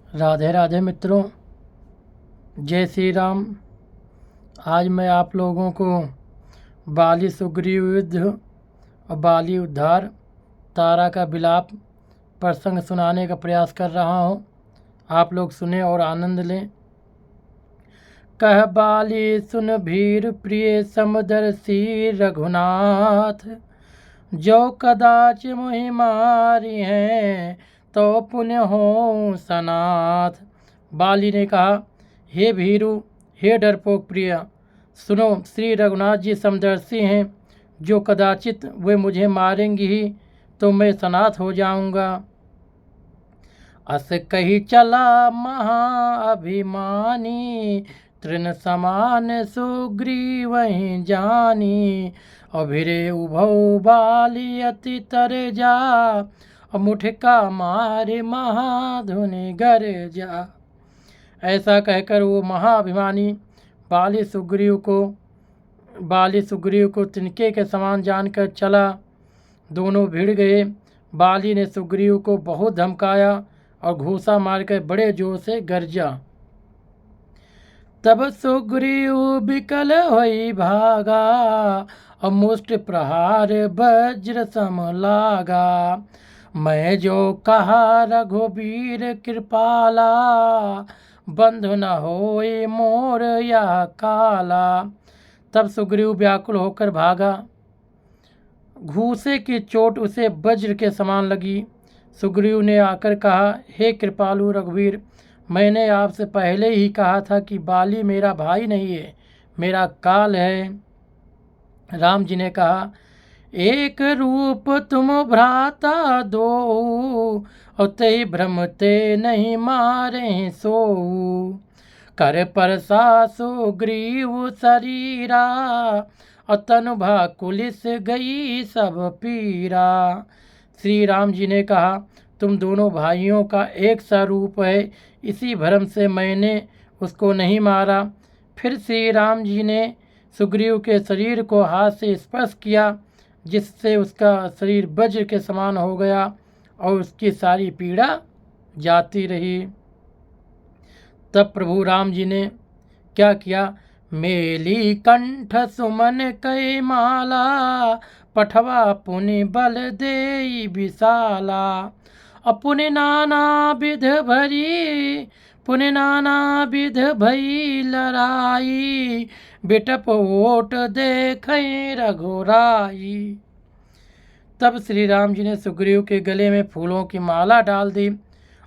राधे राधे मित्रों, जय श्री राम। आज मैं आप लोगों को बाली सुग्रीव युद्ध और बाली उद्धार तारा का विलाप प्रसंग सुनाने का प्रयास कर रहा हूँ। आप लोग सुने और आनंद लें। कह बाली सुन भीर प्रिय समदर्शी रघुनाथ, जो कदाच मोहि मारी हैं तो पुण्य हो सनाथ। बाली ने कहा, हे भीरु, हे डरपोक प्रिय, सुनो, श्री रघुनाथ जी समदर्शी हैं। जो कदाचित वे मुझे मारेंगी ही तो मैं सनाथ हो जाऊंगा। अस कही चला महाअभिमानी, तृण समान सुग्रीव वहीं जानी। अभिरे उभौ बाली अति तर जा, मुठका मारे महाधुनि गर जा। ऐसा कहकर वो महाअभिमानी बाली सुग्रीव को तिनके के समान जानकर चला। दोनों भिड़ गए। बाली ने सुग्रीव को बहुत धमकाया और घूसा मारकर बड़े जोर से गरजा। तब सुग्रीव विकल होई भागा, और मुष्ट प्रहार वज्र सम लागा। मैं जो कहा रघुबीर कृपाला, बंधु न होए मोर या काला। तब सुग्रीव व्याकुल होकर भागा। घूसे की चोट उसे वज्र के समान लगी। सुग्रीव ने आकर कहा, हे कृपालु रघुवीर, मैंने आपसे पहले ही कहा था कि बाली मेरा भाई नहीं है, मेरा काल है। राम जी ने कहा, एक रूप तुम भ्राता दो, और ते भ्रम ते नहीं मारे सो। कर परसा सुग्रीव शरीरा, और तनु कुलिस गई सब पीरा। श्री राम जी ने कहा, तुम दोनों भाइयों का एक सा रूप है, इसी भ्रम से मैंने उसको नहीं मारा। फिर श्री राम जी ने सुग्रीव के शरीर को हाथ से स्पर्श किया, जिससे उसका शरीर वज्र के समान हो गया और उसकी सारी पीड़ा जाती रही। तब प्रभु राम जी ने क्या किया, मेली कंठ सुमन कै माला, पठवा पुनि बल देई विशाला। अपुनि नाना विध भई लड़ाई, बिटप ओट देखे रघुराई। तब श्री राम जी ने सुग्रीव के गले में फूलों की माला डाल दी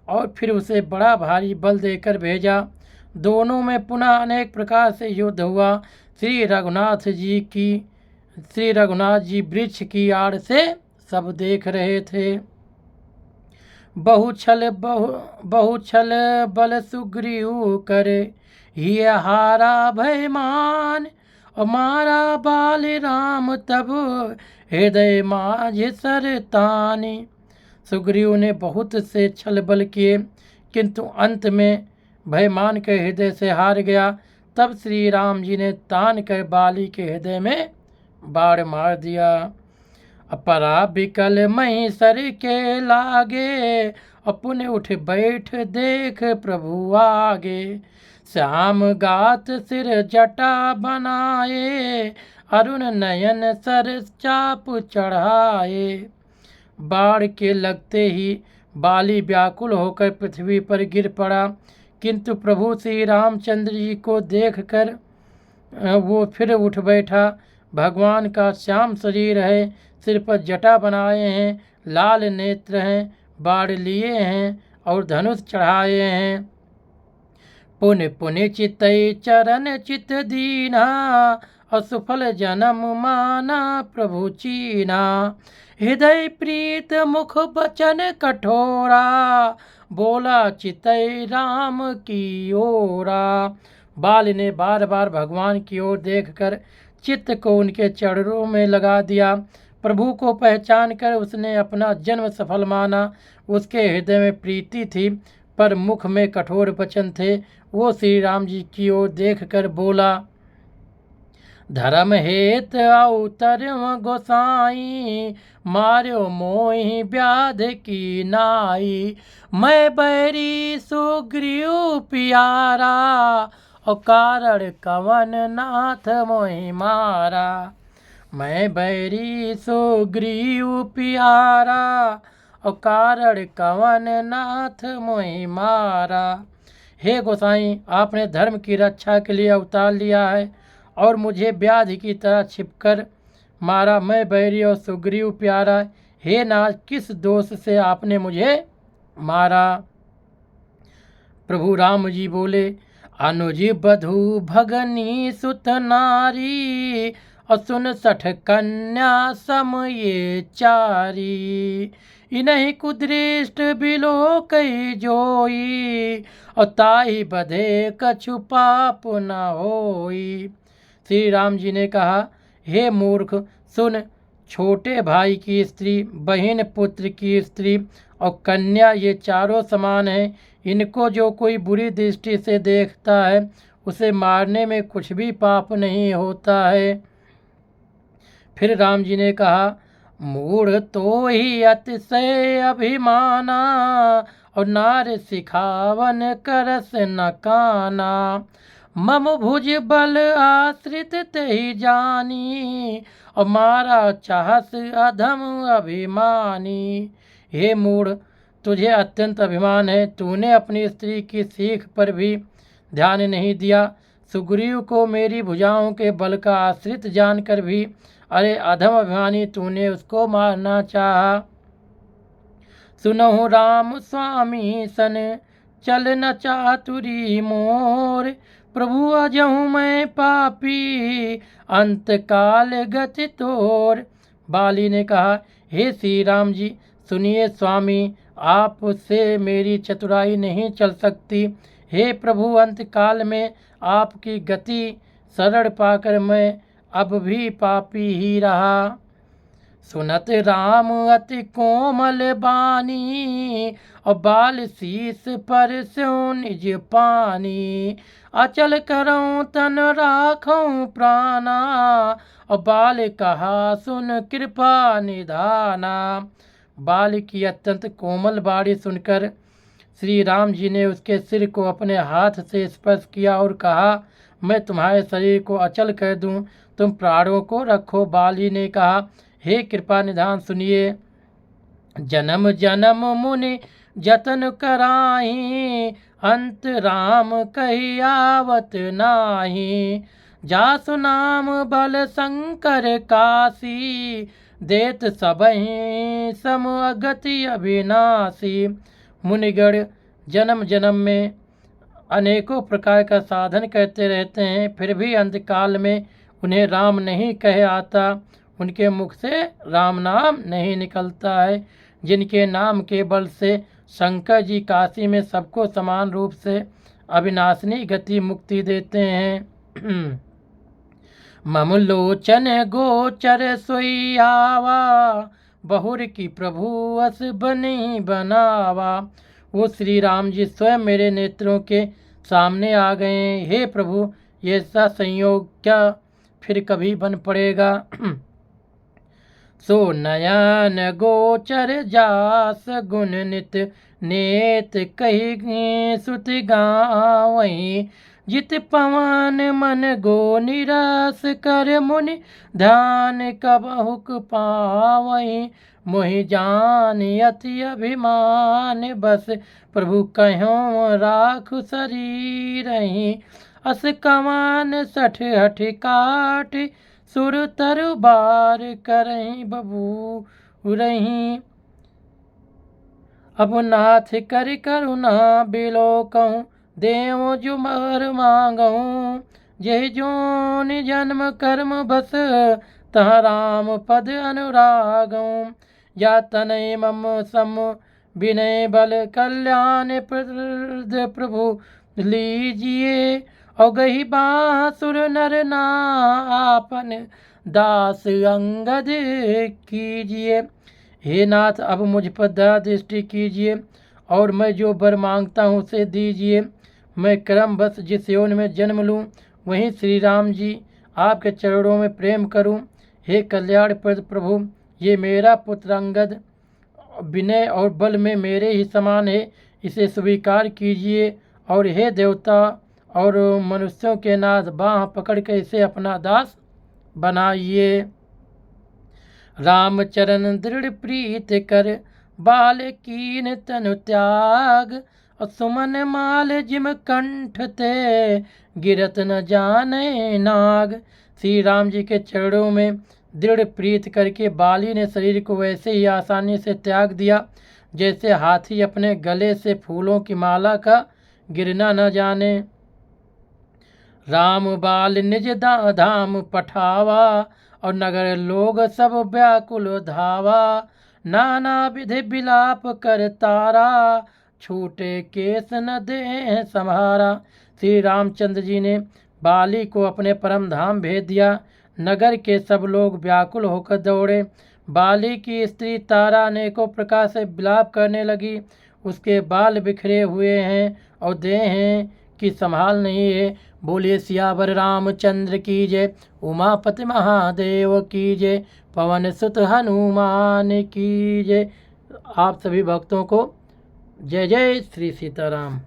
और फिर उसे बड़ा भारी बल देकर भेजा। दोनों में पुनः अनेक प्रकार से युद्ध हुआ। श्री रघुनाथ जी वृक्ष की आड़ से सब देख रहे थे। बहु छल बल सुग्रीव करे, ये हारा भयमान। और मारा बाल राम तब हृदय माझ सरतानी। सुग्रीव ने बहुत से छल बल किए, किंतु अंत में भयमान के हृदय से हार गया। तब श्री राम जी ने तान कर बाली के हृदय में बाढ़ मार दिया। अपरा बिकल मही सर के लागे, अपने उठ बैठ देख प्रभु आगे। श्याम गात सिर जटा बनाए, अरुण नयन सर चाप चढ़ाए। बाढ़ के लगते ही बाली व्याकुल होकर पृथ्वी पर गिर पड़ा, किंतु प्रभु श्री रामचंद्र जी को देखकर वो फिर उठ बैठा। भगवान का श्याम शरीर है, सिर पर जटा बनाए हैं, लाल नेत्र हैं, बाढ़ लिए हैं और धनुष चढ़ाए हैं। पुण्य पुण्य चितई चरण चित दीना, असुफल जन्म माना प्रभु चीना। हृदय प्रीत मुख बचन कठोरा, बोला चितई राम की ओरा। बाल ने बार बार भगवान की ओर देखकर चित्त को उनके चरणों में लगा दिया। प्रभु को पहचान कर उसने अपना जन्म सफल माना। उसके हृदय में प्रीति थी, पर मुख में कठोर वचन थे। वो श्री राम जी की ओर देखकर बोला, धर्म हेत अवतर गोसाई, मार्यो मोहि व्याध की नाई। मैं बैरी सु सुग्रीव प्यारा, और कारण कवन नाथ मोहि मारा। मैं बैरी सुग्रीव प्यारा, और कारण कवन नाथ मोहि मारा। हे गोसाई, आपने धर्म की रक्षा के लिए अवतार लिया है और मुझे व्याधि की तरह छिपकर मारा। मैं बैरी और सुग्रीव प्यारा, हे नाथ, किस दोष से आपने मुझे मारा? प्रभु राम जी बोले, अनुज बधु भगनी सुत नारी, और सुन 60 कन्या सम ये चारी। इन्हीं कुदृष्ट बिलो कई जोई, और ताहि बधे कछु पाप न होई। श्री राम जी ने कहा, हे मूर्ख, सुन, छोटे भाई की स्त्री, बहन पुत्र की स्त्री और कन्या, ये चारों समान हैं। इनको जो कोई बुरी दृष्टि से देखता है उसे मारने में कुछ भी पाप नहीं होता है। फिर राम जी ने कहा, मूढ़ तो ही अतिशय अभिमाना, और नार सिखावन करस न काना। मम भुज बल आश्रित तेहि जानी, और मारा चाहस अधम अभिमानी। हे मूढ़, तुझे अत्यंत अभिमान है, तूने अपनी स्त्री की सीख पर भी ध्यान नहीं दिया। सुग्रीव को मेरी भुजाओं के बल का आश्रित जानकर भी, अरे अधम अभिमानी, तूने उसको मारना चाहा। सुनहु राम स्वामी सन, चल न चातुरी मोर। प्रभु अजहूँ मैं पापी, अंत काल गति तोर। बाली ने कहा, हे श्री राम जी, सुनिए स्वामी, आपसे मेरी चतुराई नहीं चल सकती। हे प्रभु, अंत काल में आपकी गति शरण पाकर मैं अब भी पापी ही रहा। सुनत राम अति कोमल बानी, और बाल शीस पर स्यो निज पानी। अचल करऊँ तन राखऊँ प्राणा, और बाल कहा सुन कृपा निधाना। बाल की अत्यंत कोमल बाणी सुनकर श्री राम जी ने उसके सिर को अपने हाथ से स्पर्श किया और कहा, मैं तुम्हारे शरीर को अचल कर दूं, तुम प्राणों को रखो। बाली ने कहा, हे कृपा निधान, सुनिए। जन्म जन्म मुनि जतन कराही, अंत राम कही आवत नाही। जासु नाम बल शंकर काशी, देत सबहि सम अगति अविनाशी। मुनिगण जन्म जन्म में अनेकों प्रकार का साधन करते रहते हैं, फिर भी अंतकाल में उन्हें राम नहीं कहे आता, उनके मुख से राम नाम नहीं निकलता है। जिनके नाम के बल से शंकर जी काशी में सबको समान रूप से अविनाशनी गति मुक्ति देते हैं। मम लोचन गोचर सोई आवा, बहुर की प्रभु अस बनी बनावा। वो श्री राम जी स्वयं मेरे नेत्रों के सामने आ गए। हे प्रभु, ये ऐसा संयोग क्या फिर कभी बन पड़ेगा? सो नयन गोचर जास गुण नित, नेत कही सुत गावहीं। जित पवन मन गो निरस, कर मुनि ध्यान कबहुक पावहीं। मोहि जान अति अभिमान, बस प्रभु कह्यों राखु शरीरहीं। अस कमान 60 हठ काट, सुर तरु बार करहीं बबू रहीं। अब नाथ कर करुणा बिलो कहूँ, देव जो मर मांगऊँ। जय जोन जन्म कर्म बस, तह राम पद अनुरागऊँ। या तनय मम सम विनय बल, कल्याण प्रद प्रभु लीजिए। और गही बासुर नर नापन, दास अंगद कीजिए। हे नाथ, अब मुझ पर दया दृष्टि कीजिए और मैं जो वर मांगता हूँ उसे दीजिए। मैं क्रमवश जिस यौन में जन्म लूँ वहीं श्री राम जी आपके चरणों में प्रेम करूँ। हे कल्याणप्रद प्रभु, ये मेरा पुत्र अंगद विनय और बल में मेरे ही समान है, इसे स्वीकार कीजिए और हे देवता और मनुष्यों के नाथ बाँह पकड़ के इसे अपना दास बनाइए। रामचरण दृढ़ प्रीत कर बाल कीन तनु त्याग, और सुमन माल जिम कंठ ते गिरत न जाने नाग। श्री राम जी के चरणों में दृढ़ प्रीत करके बाली ने शरीर को वैसे ही आसानी से त्याग दिया जैसे हाथी अपने गले से फूलों की माला का गिरना न जाने। राम बाल निज धाम पठावा, और नगर लोग सब व्याकुल धावा। नाना विधि विलाप कर तारा, छूटे केस न दे संहारा। श्री रामचंद्र जी ने बाली को अपने परम धाम भेज दिया। नगर के सब लोग व्याकुल होकर दौड़े। बाली की स्त्री तारा अनेकों प्रकार से विलाप करने लगी। उसके बाल बिखरे हुए हैं और देह हैं कि संभाल नहीं है। बोलिए सियावर रामचंद्र की जय, उमापति महादेव की जय, पवन सुत हनुमान की जय। आप सभी भक्तों को जय जय श्री सीताराम।